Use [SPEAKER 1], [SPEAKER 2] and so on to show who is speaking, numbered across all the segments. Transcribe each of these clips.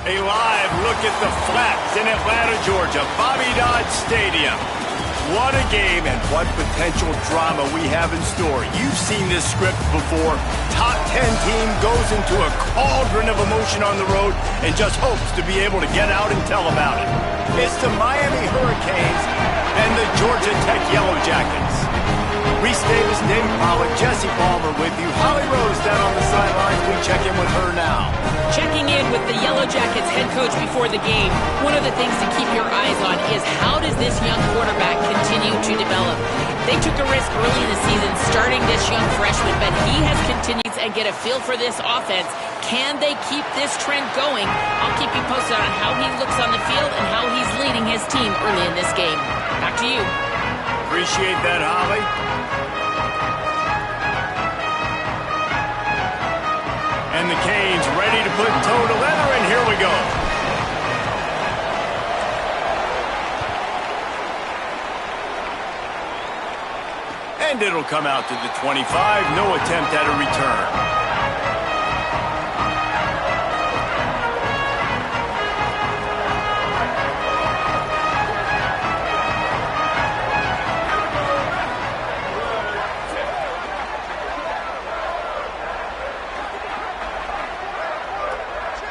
[SPEAKER 1] A live look at the Flats in Atlanta, Georgia, Bobby Dodd Stadium. What a game and what potential drama we have in store. You've seen this script before. Top 10 team goes into a cauldron of emotion on the road and just hopes to be able to get out and tell about it. It's the Miami Hurricanes and the Georgia Tech Yellow Jackets. Reese Davis, David Pollock, Jesse Palmer with you. Holly Rose down on the sidelines. We check in with her now.
[SPEAKER 2] Checking in with the Yellow Jackets head coach before the game, one of the things to keep your eyes on is how does this young quarterback continue to develop? They took a risk early in the season starting this young freshman, but he has continued and get a feel for this offense. Can they keep this trend going? I'll keep you posted on how he looks on the field and how he's leading his team early in this game. Back to you.
[SPEAKER 1] Appreciate that, Holly. And the Canes ready to put toe to leather, and here we go. And it'll come out to the 25. No attempt at a return.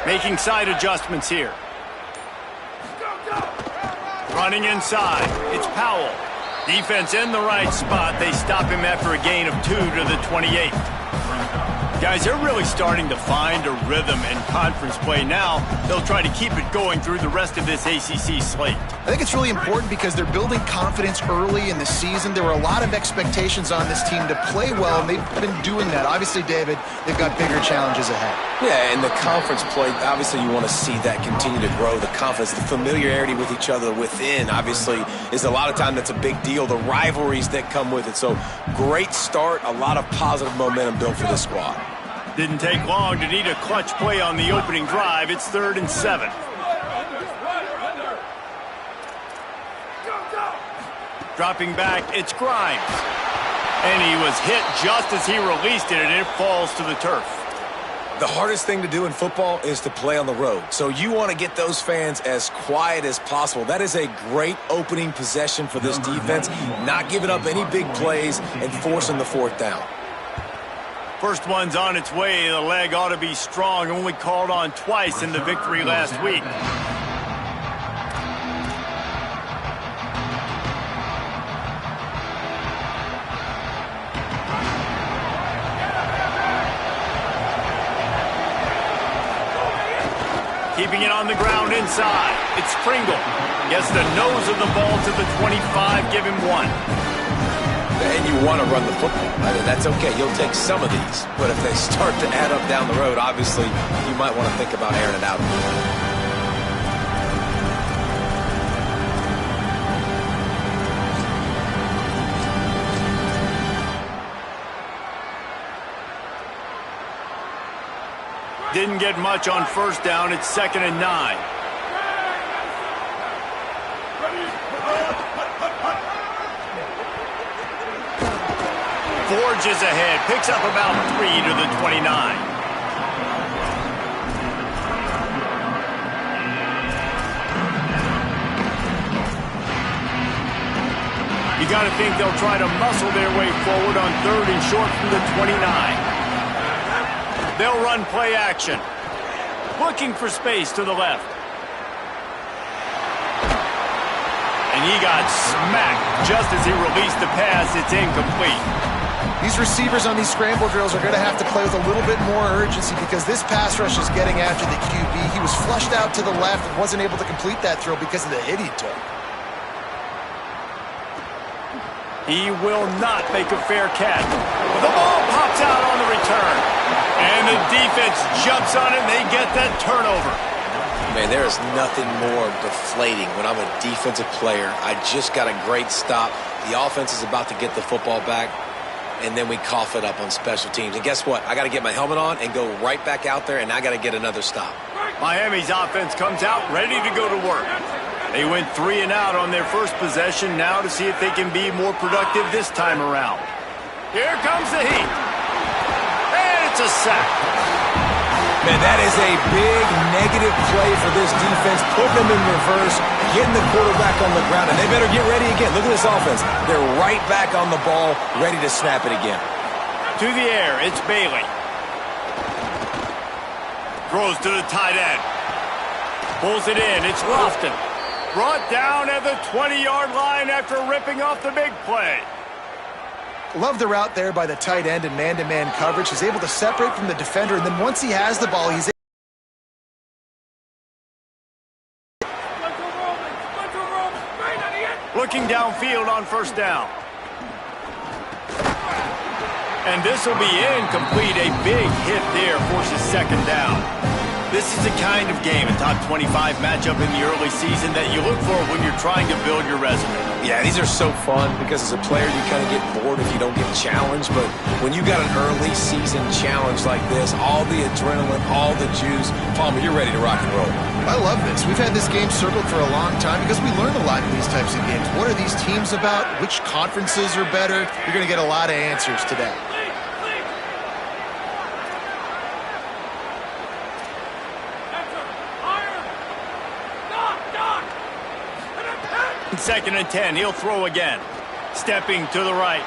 [SPEAKER 1] Making side adjustments here. Running inside. It's Powell. Defense in the right spot. They stop him after a gain of 2 to the 28. Guys, they're really starting to find a rhythm in conference play now. They'll try to keep it going through the rest of this ACC slate.
[SPEAKER 3] I think it's really important because they're building confidence early in the season. There were a lot of expectations on this team to play well, and they've been doing that. Obviously, David, they've got bigger challenges ahead.
[SPEAKER 4] Yeah, and the conference play, obviously you want to see that continue to grow. The confidence, the familiarity with each other within, obviously, is a lot of time that's a big deal. The rivalries that come with it. So, great start, a lot of positive momentum built for this squad.
[SPEAKER 1] Didn't take long to need a clutch play on the opening drive. It's 3rd and 7. Dropping back, it's Grimes. And he was hit just as he released it, and it falls to the turf.
[SPEAKER 4] The hardest thing to do in football is to play on the road. So you want to get those fans as quiet as possible. That is a great opening possession for this defense, not giving up any big plays and forcing the 4th down.
[SPEAKER 1] First one's on its way. The leg ought to be strong. Only called on twice in the victory last week. Keeping it on the ground inside. It's Pringle. Gets the nose of the ball to the 25. Give him 1.
[SPEAKER 4] And you want to run the football. I mean, that's okay. You'll take some of these. But if they start to add up down the road, obviously, you might want to think about airing it out.
[SPEAKER 1] Didn't get much on 1st down. It's 2nd and 9. Forges ahead, picks up about 3 to the 29. You got to think they'll try to muscle their way forward on 3rd and short from the 29. They'll run play action. Looking for space to the left. And he got smacked just as he released the pass. It's incomplete.
[SPEAKER 3] These receivers on these scramble drills are going to have to play with a little bit more urgency because this pass rush is getting after the QB. He was flushed out to the left and wasn't able to complete that throw because of the hit he took.
[SPEAKER 1] He will not make a fair catch. The ball pops out on the return. And the defense jumps on it and they get that turnover.
[SPEAKER 4] Man, there is nothing more deflating when I'm a defensive player. I just got a great stop. The offense is about to get the football back. And then we cough it up on special teams. And guess what? I got to get my helmet on and go right back out there, and I got to get another stop.
[SPEAKER 1] Miami's offense comes out ready to go to work. They went 3 and out on their first possession now to see if they can be more productive this time around. Here comes the heat. And it's a sack.
[SPEAKER 4] Man, that is a big negative play for this defense, putting them in reverse, getting the quarterback on the ground, and they better get ready again. Look at this offense. They're right back on the ball, ready to snap it again.
[SPEAKER 1] To the air, it's Bailey. Throws to the tight end. Pulls it in, it's Lofton. Brought down at the 20-yard line after ripping off the big play.
[SPEAKER 3] Love the route there by the tight end and man-to-man coverage. He's able to separate from the defender, and then once he has the ball, he's
[SPEAKER 1] looking downfield on first down. And this will be incomplete. A big hit there forces second down. This is the kind of game, a top 25 matchup in the early season that you look for when you're trying to build your resume.
[SPEAKER 4] Yeah, these are so fun because as a player you kind of get bored if you don't get challenged, but when you got an early season challenge like this, all the adrenaline, all the juice, Palmer, you're ready to rock and roll.
[SPEAKER 3] I love this. We've had this game circled for a long time because we learn a lot in these types of games. What are these teams about? Which conferences are better? You're going to get a lot of answers today.
[SPEAKER 1] Second and 10, he'll throw again. Stepping to the right.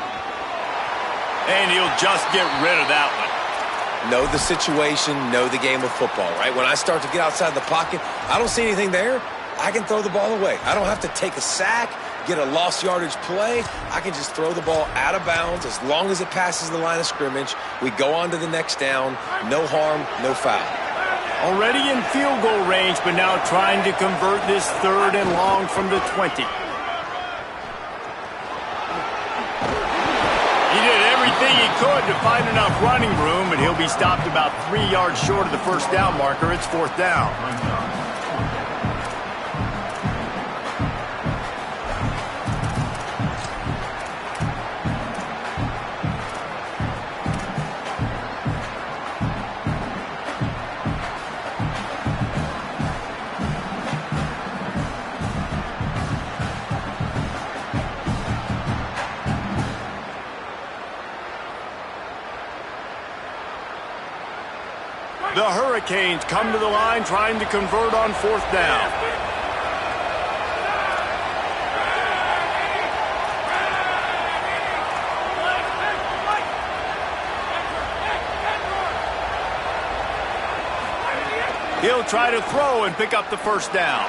[SPEAKER 1] And he'll just get rid of that one.
[SPEAKER 4] Know the situation, know the game of football, right? When I start to get outside the pocket, I don't see anything there, I can throw the ball away. I don't have to take a sack, get a lost yardage play. I can just throw the ball out of bounds as long as it passes the line of scrimmage. We go on to the next down. No harm, no foul.
[SPEAKER 1] Already in field goal range, but now trying to convert this third and long from the 20. He did everything he could to find enough running room, and he'll be stopped about 3 yards short of the first down marker. It's fourth down. The Hurricanes come to the line trying to convert on fourth down. He'll try to throw and pick up the first down.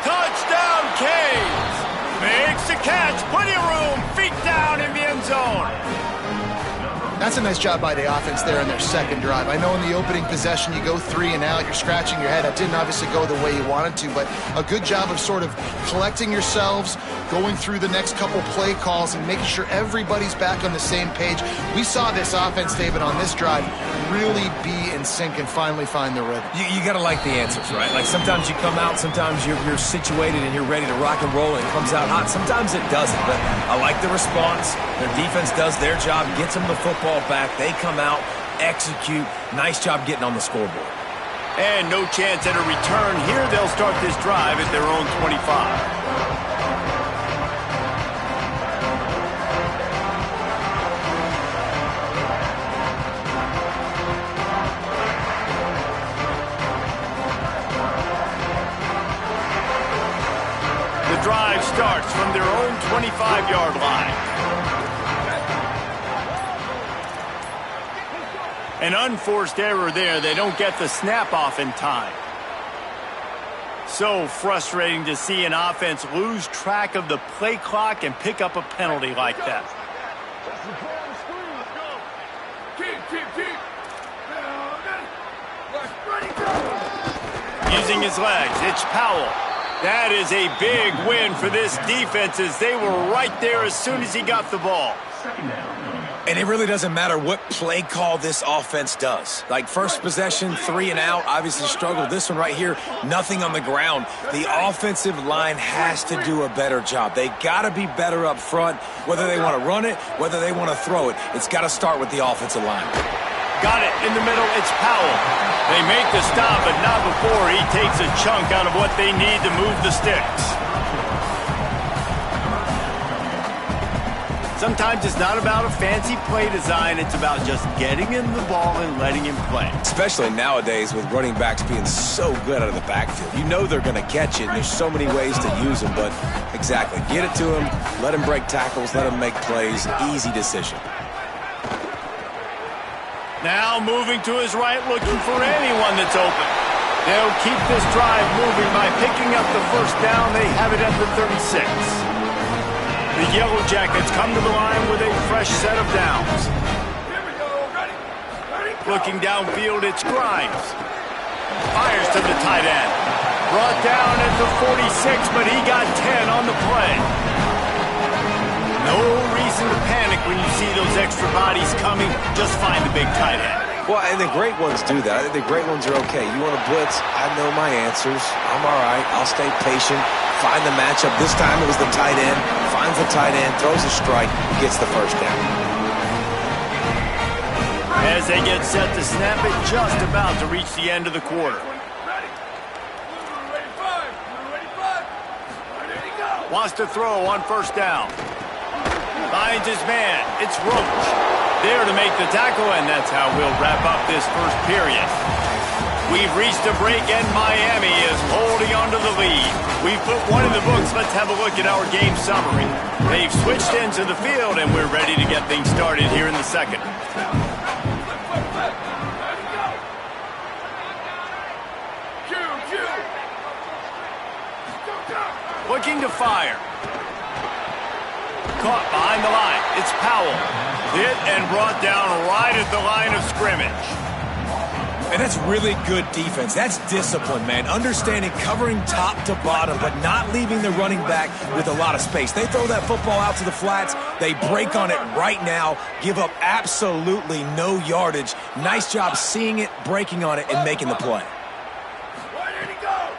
[SPEAKER 1] Touchdown, Canes! Makes the catch, plenty of room, feet down in the end zone.
[SPEAKER 3] That's a nice job by the offense there in their second drive. I know in the opening possession you go 3 and out, you're scratching your head. That didn't obviously go the way you wanted to, but a good job of sort of collecting yourselves, going through the next couple play calls and making sure everybody's back on the same page. We saw this offense, David, on this drive really be in sync and finally find the rhythm.
[SPEAKER 4] You got to like the answers, right? Like sometimes you come out, sometimes you're situated and you're ready to rock and roll and it comes out hot. Sometimes it doesn't, but I like the response. Their defense does their job, gets them the football back. They come out, execute. Nice job getting on the scoreboard.
[SPEAKER 1] And no chance at a return here. They'll start this drive at their own 25. The drive starts from their own 25-yard line. An unforced error there. They don't get the snap off in time. So frustrating to see an offense lose track of the play clock and pick up a penalty like that. Using his legs, it's Powell. That is a big win for this defense as they were right there as soon as he got the ball.
[SPEAKER 4] And it really doesn't matter what play call this offense does. Like first possession, 3 and out, obviously struggled. This one right here, nothing on the ground. The offensive line has to do a better job. They got to be better up front, whether they want to run it, whether they want to throw it. It's got to start with the offensive line.
[SPEAKER 1] Got it in the middle, it's Powell. They make the stop, but not before he takes a chunk out of what they need to move the sticks. Sometimes it's not about a fancy play design. It's about just getting him the ball and letting him play.
[SPEAKER 4] Especially nowadays with running backs being so good out of the backfield. You know they're going to catch it, and there's so many ways to use them. But exactly, get it to him, let him break tackles, let him make plays. Easy decision.
[SPEAKER 1] Now moving to his right, looking for anyone that's open. They'll keep this drive moving by picking up the first down. They have it at the 36. The Yellow Jackets come to the line with a fresh set of downs.
[SPEAKER 5] Here we go. Ready.
[SPEAKER 1] Looking downfield, it's Grimes. Fires to the tight end. Brought down at the 46, but he got 10 on the play. No reason to panic when you see those extra bodies coming. Just find the big tight end.
[SPEAKER 4] Well, and the great ones do that. I think the great ones are okay. You want to blitz? I know my answers. I'm all right. I'll stay patient. Find the matchup. This time it was the tight end. Finds the tight end, throws a strike, gets the first down.
[SPEAKER 1] As they get set to snap it, just about to reach the end of the quarter. Wants to throw on first down. Finds his man. It's Roach. There to make the tackle, and that's how we'll wrap up this first period. We've reached a break, and Miami is holding on to the lead. We've put one in the books. Let's have a look at our game summary. They've switched into the field, and we're ready to get things started here in the second. Looking to fire. Caught behind the line. It's Powell. Hit and brought down right at the line of scrimmage.
[SPEAKER 6] And that's really good defense. That's discipline, man. Understanding covering top to bottom, but not leaving the running back with a lot of space. They throw that football out to the flats. They break on it right now, give up absolutely no yardage. Nice job seeing it, breaking on it, and making the play.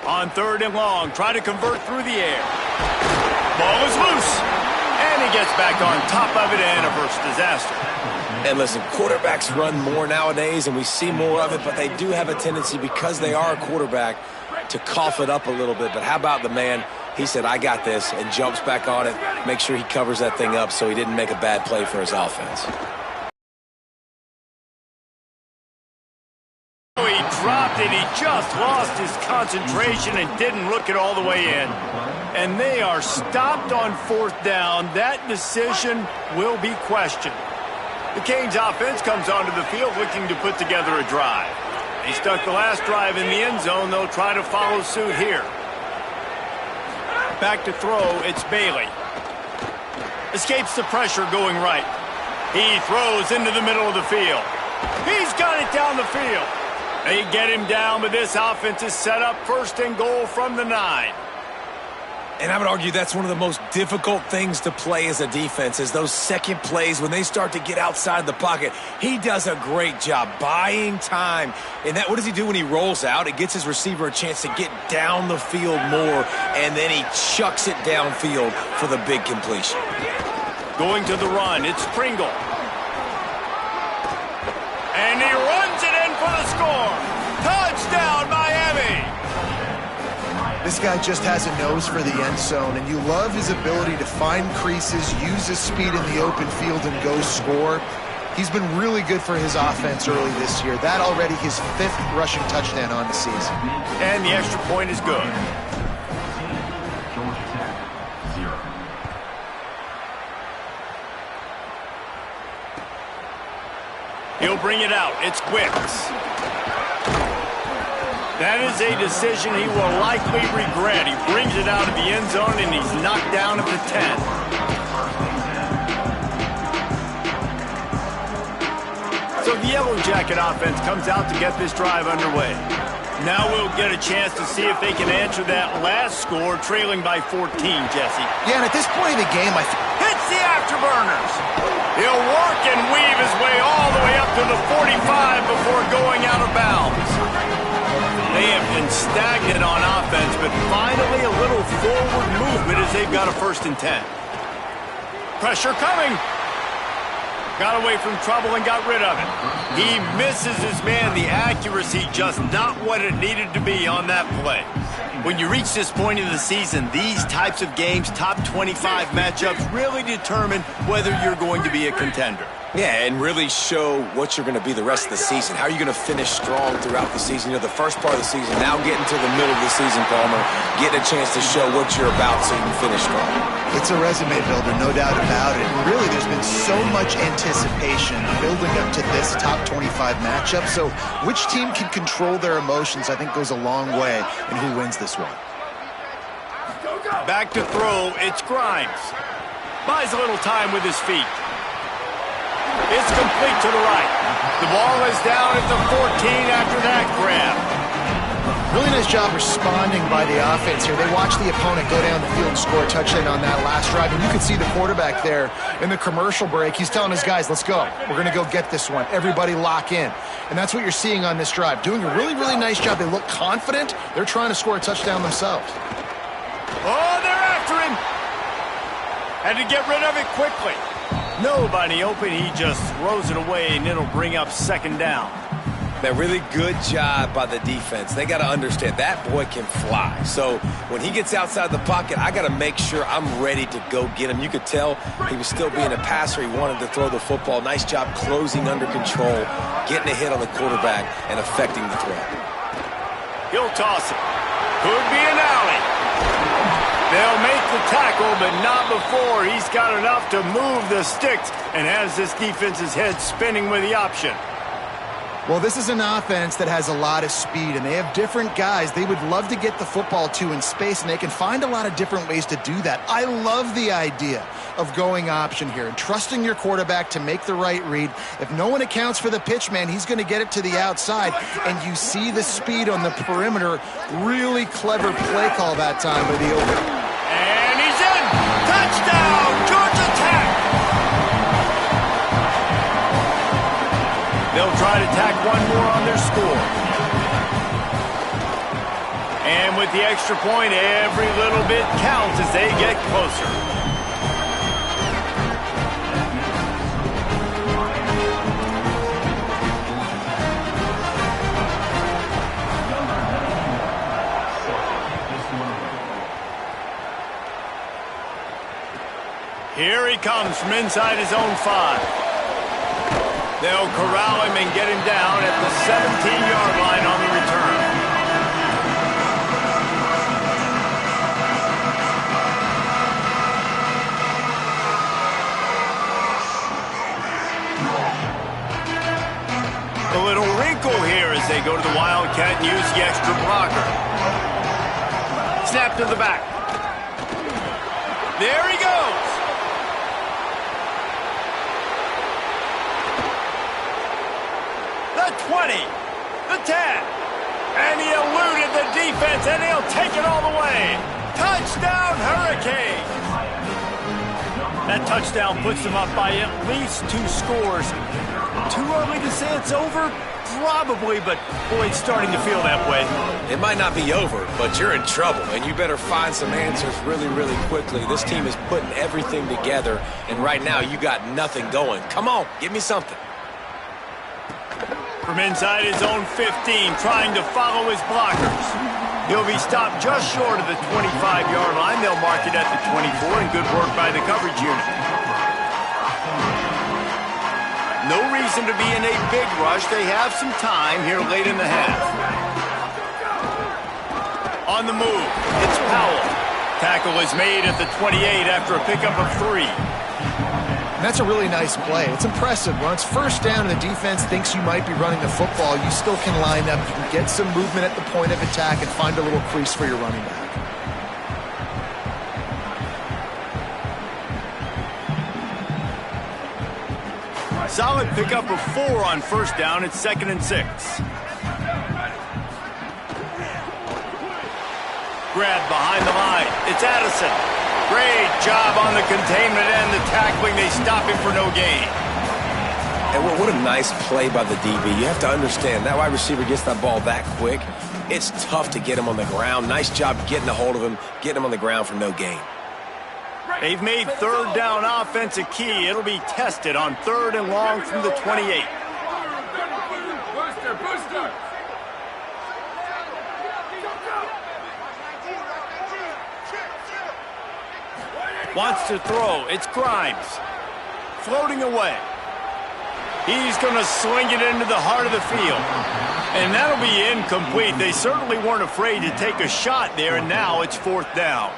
[SPEAKER 1] On third and long, try to convert through the air. Ball is loose. And he gets back on top of it and averts disaster.
[SPEAKER 4] And listen, quarterbacks run more nowadays, and we see more of it, but they do have a tendency, because they are a quarterback, to cough it up a little bit. But how about the man? He said, I got this, and jumps back on it, make sure he covers that thing up so he didn't make a bad play for his offense.
[SPEAKER 1] He dropped it. He just lost his concentration and didn't look it all the way in. And they are stopped on fourth down. That decision will be questioned. The Canes offense comes onto the field looking to put together a drive. They stuck the last drive in the end zone. They'll try to follow suit here. Back to throw, it's Bailey. Escapes the pressure going right. He throws into the middle of the field. He's got it down the field. They get him down, but this offense is set up first and goal from the 9.
[SPEAKER 6] And I would argue that's one of the most difficult things to play as a defense, is those second plays when they start to get outside the pocket. He does a great job buying time. And what does he do when he rolls out? It gets his receiver a chance to get down the field more, and then he chucks it downfield for the big completion.
[SPEAKER 1] Going to the run, it's Pringle. And he runs it in for the score. Touchdown, Miami!
[SPEAKER 3] This guy just has a nose for the end zone, and you love his ability to find creases, use his speed in the open field, and go score. He's been really good for his offense early this year. That already his 5th rushing touchdown on the season.
[SPEAKER 1] And the extra point is good. He'll bring it out. It's Quicks. That is a decision he will likely regret. He brings it out of the end zone, and he's knocked down at the 10. So the Yellow Jacket offense comes out to get this drive underway. Now we'll get a chance to see if they can answer that last score, trailing by 14, Jesse.
[SPEAKER 3] Yeah, and at this point in the game,
[SPEAKER 1] hits the afterburners. He'll work and weave his way all the way up to the 45 before going out of bounds. They have been stagnant on offense, but finally a little forward movement as they've got a 1st and 10. Pressure coming. Got away from trouble and got rid of it. He misses his man. The accuracy just not what it needed to be on that play. When you reach this point in the season, these types of games, top 25 matchups, really determine whether you're going to be a contender.
[SPEAKER 6] Yeah, and really show what you're going to be the rest of the season. How are you going to finish strong throughout the season? You know, the first part of the season, now getting to the middle of the season, Palmer, getting a chance to show what you're about so you can finish strong.
[SPEAKER 3] It's a resume builder, no doubt about it. And really, there's been so much anticipation building up to this top 25 matchup. So which team can control their emotions, I think, goes a long way in who wins this one.
[SPEAKER 1] Back to throw, it's Grimes. Buys a little time with his feet. It's complete to the right. The ball is down at the 14 after that grab.
[SPEAKER 3] Really nice job responding by the offense here. They watched the opponent go down the field and score a touchdown on that last drive. And you can see the quarterback there in the commercial break. He's telling his guys, let's go. We're going to go get this one. Everybody lock in. And that's what you're seeing on this drive. Doing a really, really nice job. They look confident. They're trying to score a touchdown themselves.
[SPEAKER 1] Oh, they're after him. Had to get rid of it quickly. Nobody open. He just throws it away, and it'll bring up second down.
[SPEAKER 6] Man, really good job by the defense. They got to understand that boy can fly. So when he gets outside the pocket, I got to make sure I'm ready to go get him. You could tell he was still being a passer. He wanted to throw the football. Nice job closing under control, getting a hit on the quarterback, and affecting the throw.
[SPEAKER 1] He'll toss it. Could be an alley. They'll make the tackle, but not before he's got enough to move the sticks and has this defense's head spinning with the option.
[SPEAKER 3] Well, this is an offense that has a lot of speed, and they have different guys they would love to get the football to in space, and they can find a lot of different ways to do that. I love the idea of going option here and trusting your quarterback to make the right read. If no one accounts for the pitch, man, he's going to get it to the outside, and you see the speed on the perimeter. Really clever play call that time by the opener.
[SPEAKER 1] And he's in! Touchdown! Georgia Tech! They'll try to tack one more on their score. And with the extra point, every little bit counts as they get closer. Here he comes from inside his own 5. They'll corral him and get him down at the 17-yard line on the return. A little wrinkle here as they go to the Wildcat and use the extra blocker. Snap to the back. There he goes. The 20, the 10, and he eluded the defense, and he'll take it all the way. Touchdown, Hurricane! That touchdown puts them up by at least 2 scores. Too early to say it's over? Probably, but boy, it's starting to feel that way.
[SPEAKER 6] It might not be over, but you're in trouble, and you better find some answers really, really quickly. This team is putting everything together, and right now you got nothing going. Come on, give me something.
[SPEAKER 1] From inside his own 15, trying to follow his blockers. He'll be stopped just short of the 25-yard line. They'll mark it at the 24, and good work by the coverage unit. No reason to be in a big rush. They have some time here late in the half. On the move, it's Powell. Tackle is made at the 28 after a pickup of 3.
[SPEAKER 3] And that's a really nice play. It's impressive. When it's first down and the defense thinks you might be running the football, you still can line up. You can get some movement at the point of attack and find a little crease for your running back.
[SPEAKER 1] Solid pickup of 4 on first down. It's 2nd and 6. Grab behind the line. It's Addison. Great job on the containment and the tackling. They stop him for no gain.
[SPEAKER 6] And what a nice play by the DB. You have to understand, that wide receiver gets that ball that quick. It's tough to get him on the ground. Nice job getting a hold of him, getting him on the ground for no gain.
[SPEAKER 1] They've made third down offense a key. It'll be tested on 3rd and long from the 28. Wants to throw. It's Grimes. Floating away. He's going to sling it into the heart of the field. And that'll be incomplete. They certainly weren't afraid to take a shot there, and now it's 4th down.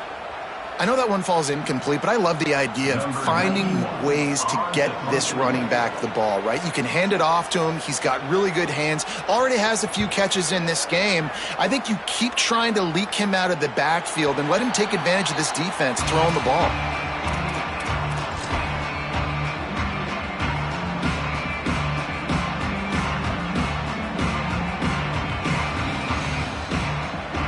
[SPEAKER 3] I know that one falls incomplete, but I love the idea of finding ways to get this running back the ball, right? You can hand it off to him. He's got really good hands. Already has a few catches in this game. I think you keep trying to leak him out of the backfield and let him take advantage of this defense throwing the ball.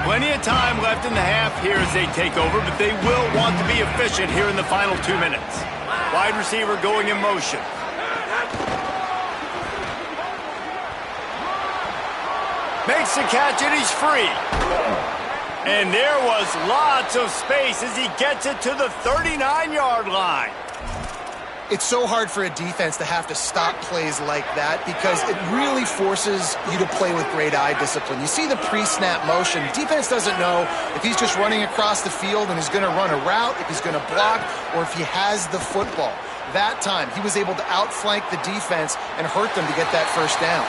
[SPEAKER 1] Plenty of time left in the half here as they take over, but they will want to be efficient here in the final 2 minutes. Wide receiver going in motion. Makes the catch and he's free. And there was lots of space as he gets it to the 39-yard line.
[SPEAKER 3] It's so hard for a defense to have to stop plays like that because it really forces you to play with great eye discipline. You see the pre-snap motion. Defense doesn't know if he's just running across the field and is going to run a route, if he's going to block, or if he has the football. That time, he was able to outflank the defense and hurt them to get that first down.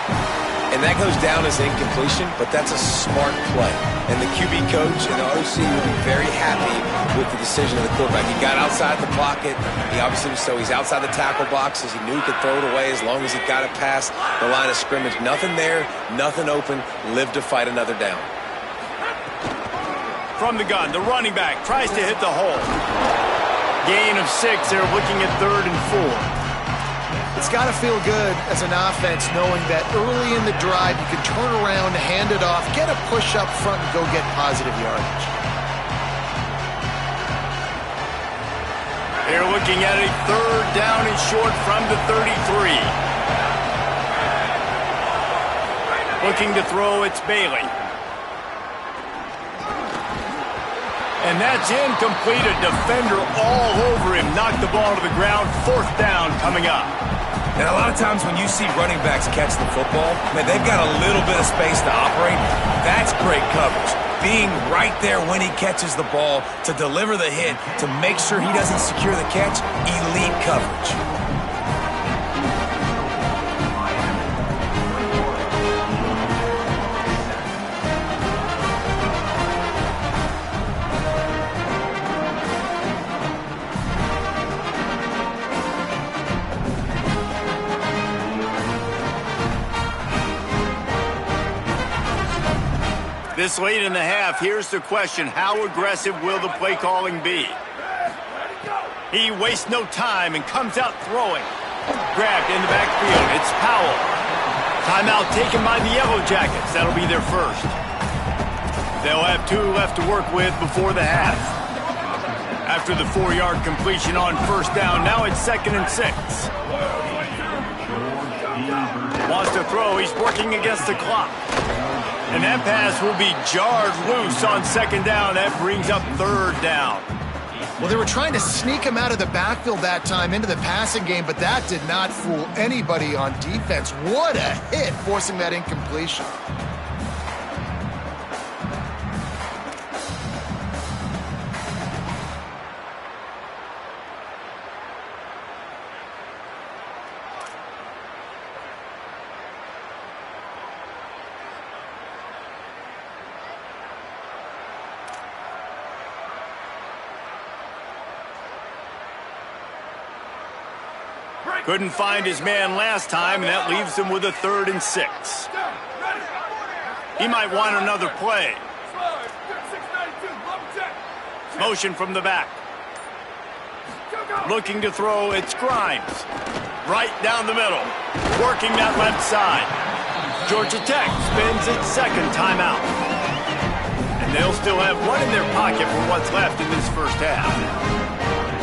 [SPEAKER 4] And that goes down as incompletion, but that's a smart play. And the QB coach and the OC will be very happy with the decision of the quarterback. He got outside the pocket. He obviously was so he's outside the tackle boxes. He knew he could throw it away as long as he got it past the line of scrimmage. Nothing there, nothing open. Live to fight another down.
[SPEAKER 1] From the gun, the running back tries to hit the hole. Gain of 6. They're looking at 3rd and 4.
[SPEAKER 3] It's got to feel good as an offense knowing that early in the drive you can turn around, hand it off, get a push up front, and go get positive yardage.
[SPEAKER 1] They're looking at a 3rd down and short from the 33. Looking to throw, it's Bailey. And that's incomplete. A defender all over him. Knocked the ball to the ground. 4th down coming up.
[SPEAKER 6] And a lot of times when you see running backs catch the football, man, they've got a little bit of space to operate. That's great coverage. Being right there when he catches the ball to deliver the hit, to make sure he doesn't secure the catch, elite coverage.
[SPEAKER 1] This late in the half, here's the question. How aggressive will the play calling be? He wastes no time and comes out throwing. Grabbed in the backfield. It's Powell. Timeout taken by the Yellow Jackets. That'll be their first. They'll have 2 left to work with before the half. After the 4-yard completion on 1st down, now it's 2nd and 6. Wants to throw. He's working against the clock. And that pass will be jarred loose on 2nd down. That brings up 3rd down.
[SPEAKER 3] Well, they were trying to sneak him out of the backfield that time into the passing game, but that did not fool anybody on defense. What a hit, forcing that incompletion.
[SPEAKER 1] Couldn't find his man last time, and that leaves him with a 3rd and 6. He might want another play. Motion from the back. Looking to throw, it's Grimes. Right down the middle. Working that left side. Georgia Tech spins its 2nd timeout. And they'll still have 1 in their pocket for what's left in this first half.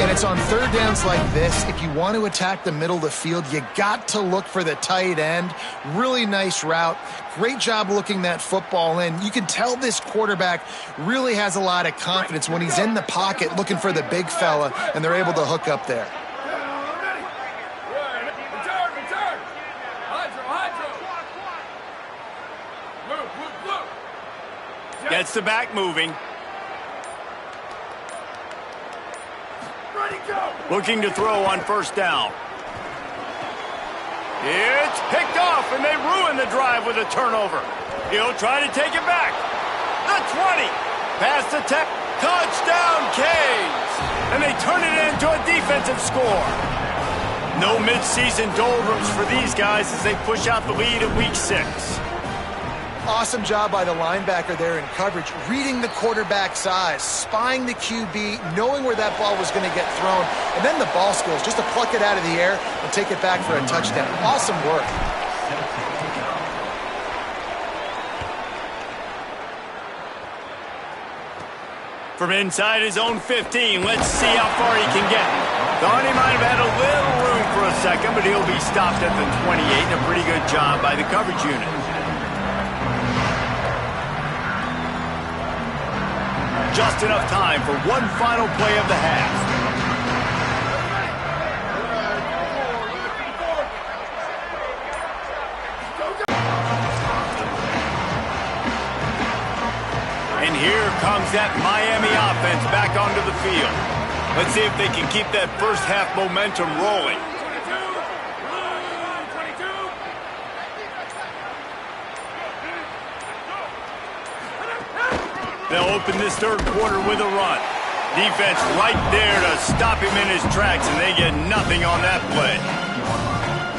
[SPEAKER 3] And it's on 3rd downs like this. If you want to attack the middle of the field, you got to look for the tight end. Really nice route. Great job looking that football in. You can tell this quarterback really has a lot of confidence when he's in the pocket looking for the big fella, and they're able to hook up there.
[SPEAKER 1] Gets the back moving. Looking to throw on first down. It's picked off, and they ruin the drive with a turnover. He'll try to take it back. The 20. Past the 10. Touchdown, Canes! And they turn it into a defensive score. No midseason doldrums for these guys as they push out the lead at week 6.
[SPEAKER 3] Awesome job by the linebacker there in coverage, reading the quarterback's eyes, spying the QB, knowing where that ball was going to get thrown, and then the ball skills, just to pluck it out of the air and take it back for a touchdown. Awesome work.
[SPEAKER 1] From inside his own 15, let's see how far he can get. Thought he might have had a little room for a second, but he'll be stopped at the 28, and a pretty good job by the coverage unit. Just enough time for one final play of the half. And here comes that Miami offense back onto the field. Let's see if they can keep that first half momentum rolling. They'll open this third quarter with a run. Defense right there to stop him in his tracks, and they get nothing on that play.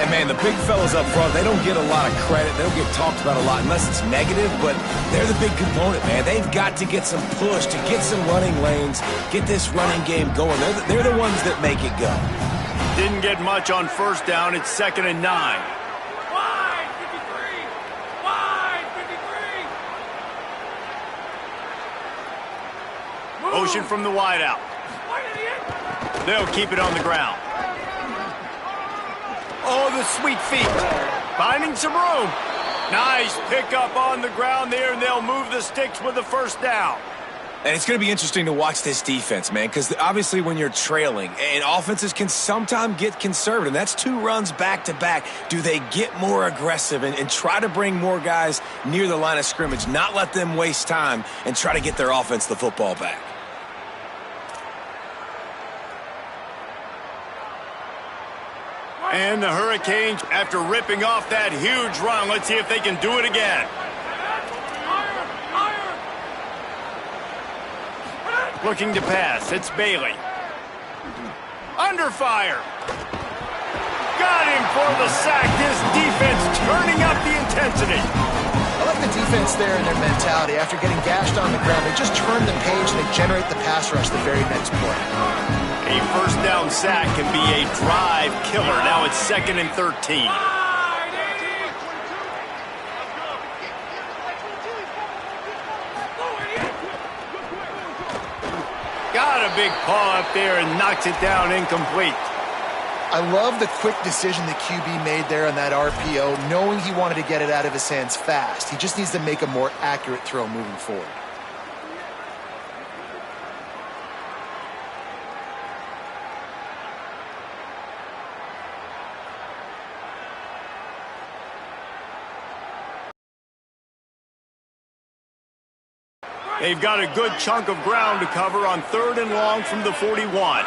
[SPEAKER 6] And, man, the big fellas up front, they don't get a lot of credit. They don't get talked about a lot unless it's negative, but they're the big component, man. They've got to get some push, to get some running lanes, get this running game going. They're the ones that make it go.
[SPEAKER 1] Didn't get much on first down. It's 2nd and 9. Motion from the wideout. They'll keep it on the ground. Oh, the sweet feet. Finding some room. Nice pickup on the ground there, and they'll move the sticks with the first down.
[SPEAKER 6] And it's going to be interesting to watch this defense, man, because obviously when you're trailing, and offenses can sometimes get conservative, and that's 2 runs back-to-back. Do they get more aggressive and try to bring more guys near the line of scrimmage, not let them waste time, and try to get their offense the football back?
[SPEAKER 1] And the Hurricanes, after ripping off that huge run, let's see if they can do it again. Looking to pass, it's Bailey. Under fire. Got him for the sack. This defense turning up the intensity.
[SPEAKER 3] I like the defense there and their mentality. After getting gashed on the ground, they just turn the page and they generate the pass rush the very next play.
[SPEAKER 1] A first down sack can be a drive killer. Now it's 2nd and 13. Got a big paw up there and knocks it down incomplete.
[SPEAKER 3] I love the quick decision the QB made there on that RPO, knowing he wanted to get it out of his hands fast. He just needs to make a more accurate throw moving forward.
[SPEAKER 1] They've got a good chunk of ground to cover on 3rd and long from the 41.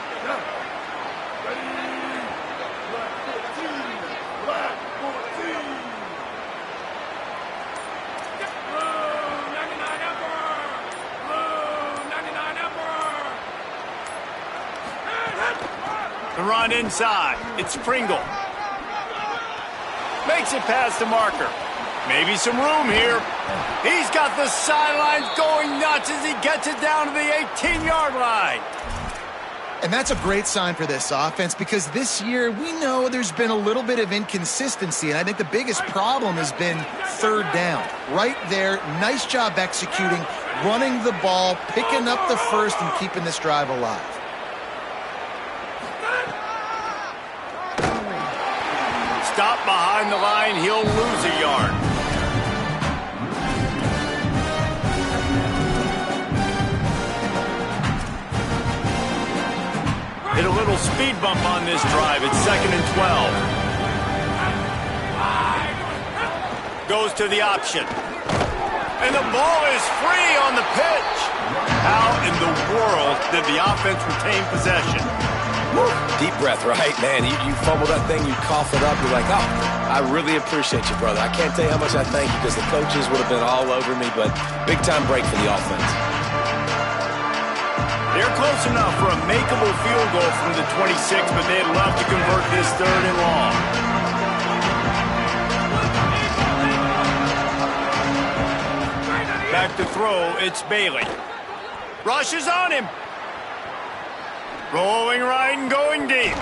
[SPEAKER 1] The run inside. It's Pringle. Makes it past the marker. Maybe some room here. He's got the sidelines going nuts as he gets it down to the 18-yard line.
[SPEAKER 3] And that's a great sign for this offense because this year we know there's been a little bit of inconsistency, and I think the biggest problem has been 3rd down. Right there, nice job executing, running the ball, picking up the first, and keeping this drive alive.
[SPEAKER 1] Stop behind the line, he'll lose a yard. Hit a little speed bump on this drive. It's 2nd and 12. Goes to the option. And the ball is free on the pitch. How in the world did the offense retain possession?
[SPEAKER 6] Deep breath, right? Man, you fumble that thing, you cough it up, you're like, oh, I really appreciate you, brother. I can't tell you how much I thank you because the coaches would have been all over me, but big-time break for the offense.
[SPEAKER 1] They're close enough for a makeable field goal from the 26, but they'd love to convert this 3rd and long. Back to throw, it's Bailey. Rushes on him. Rolling right and going deep.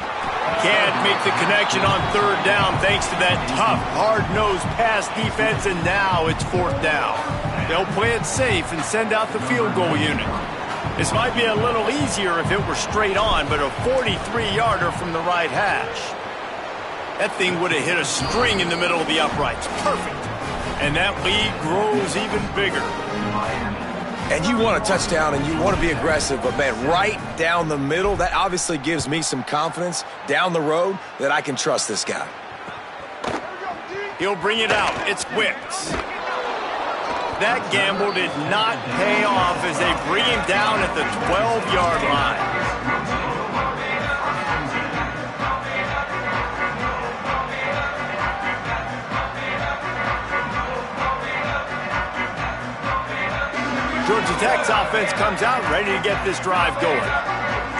[SPEAKER 1] Can't make the connection on 3rd down thanks to that tough, hard-nosed pass defense, and now it's 4th down. They'll play it safe and send out the field goal unit. This might be a little easier if it were straight on, but a 43-yarder from the right hash. That thing would have hit a string in the middle of the uprights. Perfect. And that lead grows even bigger.
[SPEAKER 6] And you want a touchdown and you want to be aggressive, but man, right down the middle, that obviously gives me some confidence down the road that I can trust this guy.
[SPEAKER 1] He'll bring it out. It's Wicks. That gamble did not pay off as they bring him down at the 12-yard line. Georgia Tech's offense comes out ready to get this drive going.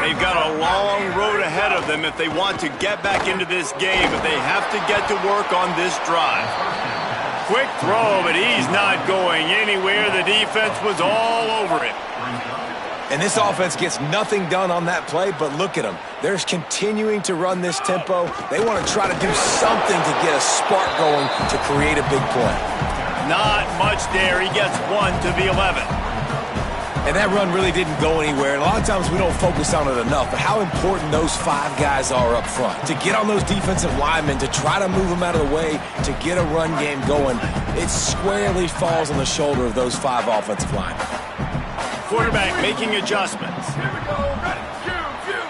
[SPEAKER 1] They've got a long road ahead of them if they want to get back into this game, but they have to get to work on this drive. Quick throw, but he's not going anywhere. The defense was all over him.
[SPEAKER 6] And this offense gets nothing done on that play, but look at them. They're continuing to run this tempo. They want to try to do something to get a spark going to create a big play.
[SPEAKER 1] Not much there. He gets 1 to the 11.
[SPEAKER 6] And that run really didn't go anywhere. And a lot of times we don't focus on it enough, but how important those 5 guys are up front. To get on those defensive linemen, to try to move them out of the way, to get a run game going, it squarely falls on the shoulder of those 5 offensive linemen.
[SPEAKER 1] Quarterback making adjustments.
[SPEAKER 5] Here we go. Ready. Cue.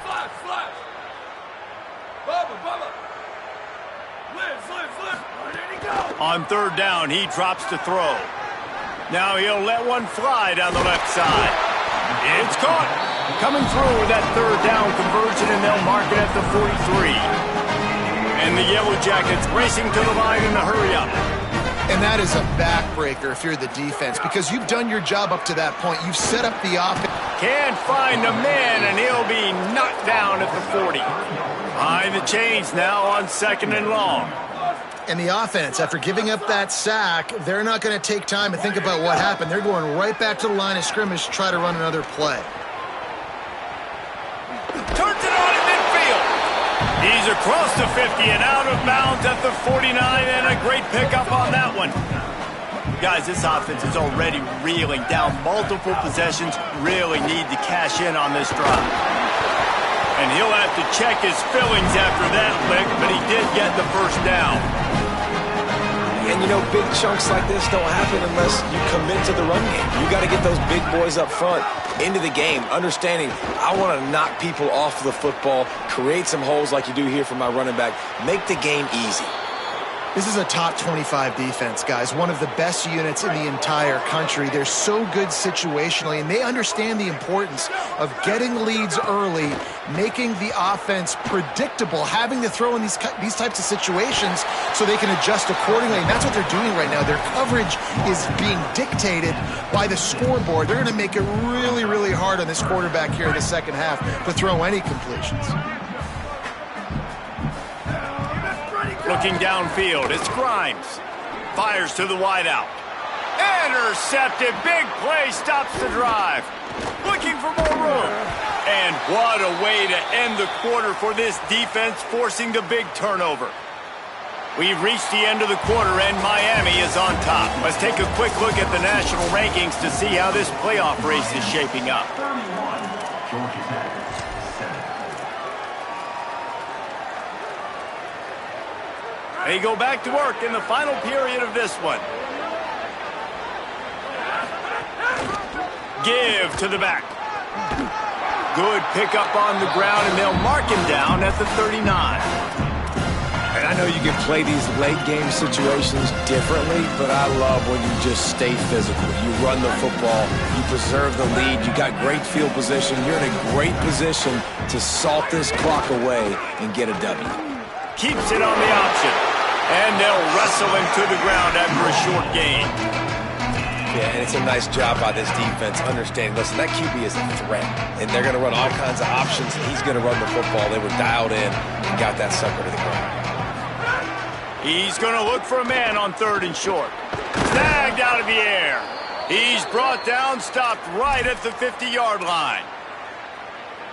[SPEAKER 5] Flash. Bubba. Liz. Ready to go.
[SPEAKER 1] On 3rd down, he drops to throw. Now he'll let one fly down the left side. It's caught. Coming through with that 3rd down conversion, and they'll mark it at the 43. And the Yellow Jackets racing to the line in the hurry-up.
[SPEAKER 3] And that is a backbreaker if you're the defense, because you've done your job up to that point. You've set up the offense.
[SPEAKER 1] Can't find the man, and he'll be knocked down at the 40. Behind the chains now on 2nd and long.
[SPEAKER 3] And the offense, after giving up that sack, they're not going to take time to think about what happened. They're going right back to the line of scrimmage to try to run another play.
[SPEAKER 1] Turns it on at midfield. He's across the 50 and out of bounds at the 49, and a great pickup on that one. Guys, this offense is already reeling down multiple possessions. Really need to cash in on this drive. And he'll have to check his fillings after that lick, but he did get the 1st down.
[SPEAKER 6] And, you know, big chunks like this don't happen unless you commit to the run game. You got to get those big boys up front into the game, understanding I want to knock people off the football, create some holes like you do here for my running back, make the game easy.
[SPEAKER 3] This is a top 25 defense, guys. One of the best units in the entire country. They're so good situationally, and they understand the importance of getting leads early, making the offense predictable, having to throw in these types of situations so they can adjust accordingly. And that's what they're doing right now. Their coverage is being dictated by the scoreboard. They're going to make it really, really hard on this quarterback here in the 2nd half to throw any completions.
[SPEAKER 1] Looking downfield, it's Grimes. Fires to the wideout. Intercepted. Big play stops the drive. Looking for more room. And what a way to end the quarter for this defense, forcing the big turnover. We've reached the end of the quarter, and Miami is on top. Let's take a quick look at the national rankings to see how this playoff race is shaping up. They go back to work in the final period of this one. Give to the back. Good pickup on the ground, and they'll mark him down at the 39.
[SPEAKER 6] And I know you can play these late game situations differently, but I love when you just stay physical. You run the football, you preserve the lead, you got great field position, you're in a great position to salt this clock away and get a W.
[SPEAKER 1] Keeps it on the option. And they'll wrestle him to the ground after a short gain.
[SPEAKER 4] Yeah, and it's a nice job by this defense understanding, listen, that QB is a threat, and they're going to run all kinds of options, and he's going to run the football. They were dialed in and got that sucker to the ground.
[SPEAKER 1] He's going to look for a man on 3rd and short. Snagged out of the air. He's brought down, stopped right at the 50-yard line.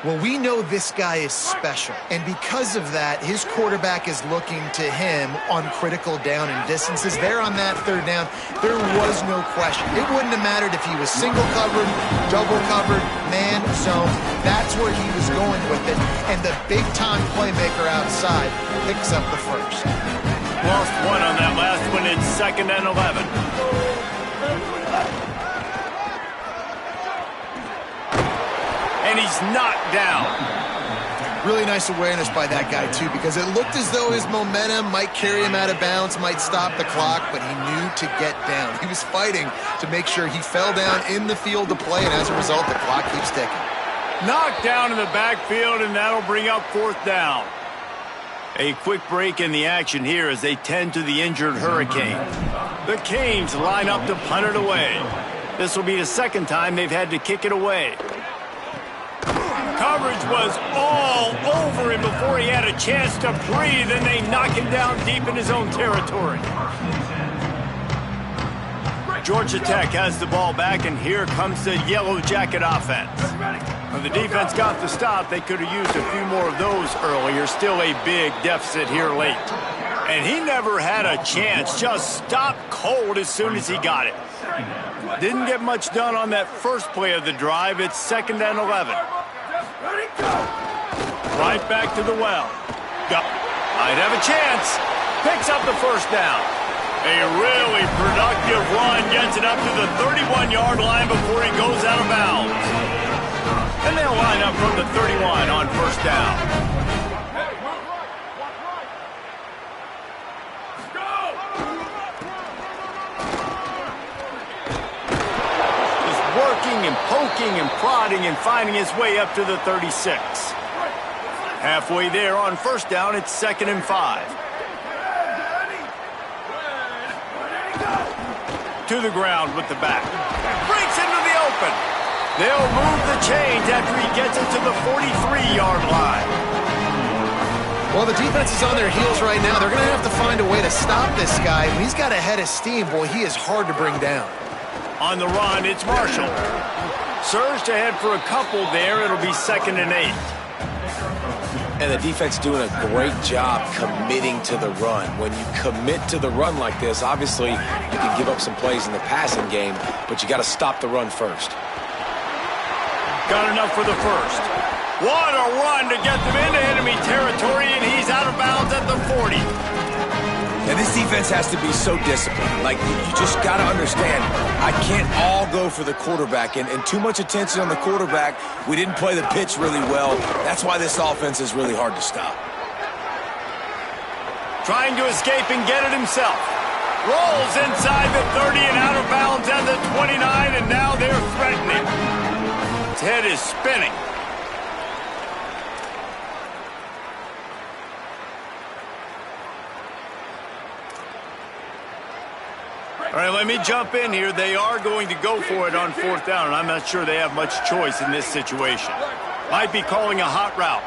[SPEAKER 3] Well, we know this guy is special, and because of that, his quarterback is looking to him on critical down and distances. There on that 3rd down, there was no question. It wouldn't have mattered if he was single covered, double covered, man, zone. That's where he was going with it, and the big-time playmaker outside picks up the first.
[SPEAKER 1] Lost one on that last one. It's 2nd and 11. And he's knocked down.
[SPEAKER 3] Really nice awareness by that guy, too, because it looked as though his momentum might carry him out of bounds, might stop the clock, but he knew to get down. He was fighting to make sure he fell down in the field to play, and as a result, the clock keeps ticking.
[SPEAKER 1] Knocked down in the backfield, and that'll bring up 4th down. A quick break in the action here as they tend to the injured Hurricane. The Canes line up to punt it away. This will be the 2nd time they've had to kick it away. Coverage was all over him before he had a chance to breathe, and they knock him down deep in his own territory. Georgia Tech has the ball back, and here comes the Yellow Jacket offense. When the defense got the stop, they could have used a few more of those earlier. Still a big deficit here late. And he never had a chance. Just stopped cold as soon as he got it. Didn't get much done on that first play of the drive. It's 2nd and 11. Right back to the well. Might have a chance. Picks up the 1st down. A really productive run gets it up to the 31-yard line before he goes out of bounds. And they'll line up from the 31 on 1st down. Just working and poking and prodding and finding his way up to the 36. Halfway there on 1st down, it's 2nd and 5. To the ground with the back. Breaks into the open. They'll move the chains after he gets it to the 43-yard line.
[SPEAKER 3] Well, the defense is on their heels right now. They're going to have to find a way to stop this guy. When he's got a head of steam, boy, he is hard to bring down.
[SPEAKER 1] On the run, it's Marshall. Surged ahead for a couple there. It'll be 2nd and 8.
[SPEAKER 4] And the defense doing a great job committing to the run. When you commit to the run like this, obviously you can give up some plays in the passing game, but you got to stop the run first.
[SPEAKER 1] Got enough for the 1st. What a run to get them into enemy territory, and he's out of bounds at the 40.
[SPEAKER 6] And this defense has to be so disciplined. Like, you just got to understand, I can't all go for the quarterback. And too much attention on the quarterback. We didn't play the pitch really well. That's why this offense is really hard to stop.
[SPEAKER 1] Trying to escape and get it himself. Rolls inside the 30 and out of bounds at the 29, and now they're threatening. His head is spinning. All right, let me jump in here. They are going to go for it on 4th down, and I'm not sure they have much choice in this situation. Might be calling a hot route.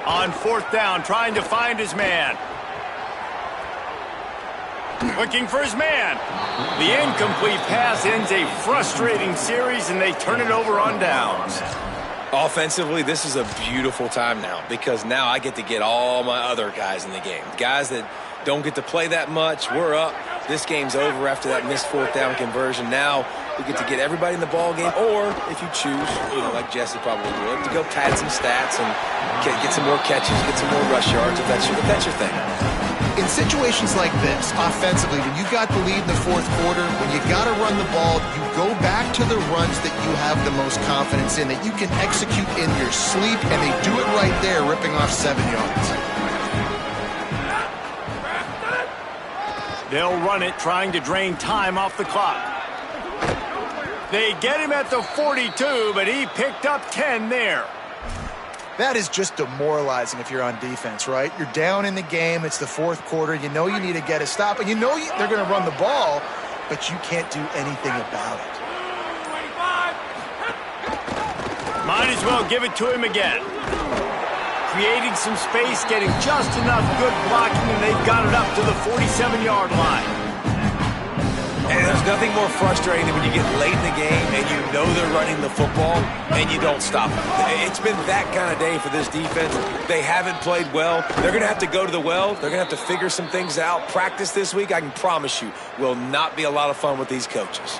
[SPEAKER 1] On 4th down, trying to find his man. Looking for his man. The incomplete pass ends a frustrating series, and they turn it over on downs.
[SPEAKER 4] Offensively, this is a beautiful time now because now I get to get all my other guys in the game. Guys that don't get to play that much, we're up. This game's over after that missed 4th down conversion. Now we get to get everybody in the ball game, or if you choose, like Jesse probably would, to go pad some stats and get some more catches, get some more rush yards if that's your thing.
[SPEAKER 3] In situations like this, offensively, when you got the lead in the fourth quarter, when you got to run the ball, you go back to the runs that you have the most confidence in, that you can execute in your sleep, and they do it right there, ripping off 7 yards.
[SPEAKER 1] They'll run it, trying to drain time off the clock. They get him at the 42, but he picked up 10 there.
[SPEAKER 3] That is just demoralizing if you're on defense, right? You're down in the game. It's the fourth quarter. You know you need to get a stop, and you know they're going to run the ball, but you can't do anything about it.
[SPEAKER 1] Might as well give it to him again. Creating some space, getting just enough good blocking, and they've got it up to the 47-yard line.
[SPEAKER 6] And there's nothing more frustrating than when you get late in the game and you know they're running the football and you don't stop them. It's been that kind of day for this defense. They haven't played well. They're going to have to go to the well. They're going to have to figure some things out. Practice this week, I can promise you, will not be a lot of fun with these coaches.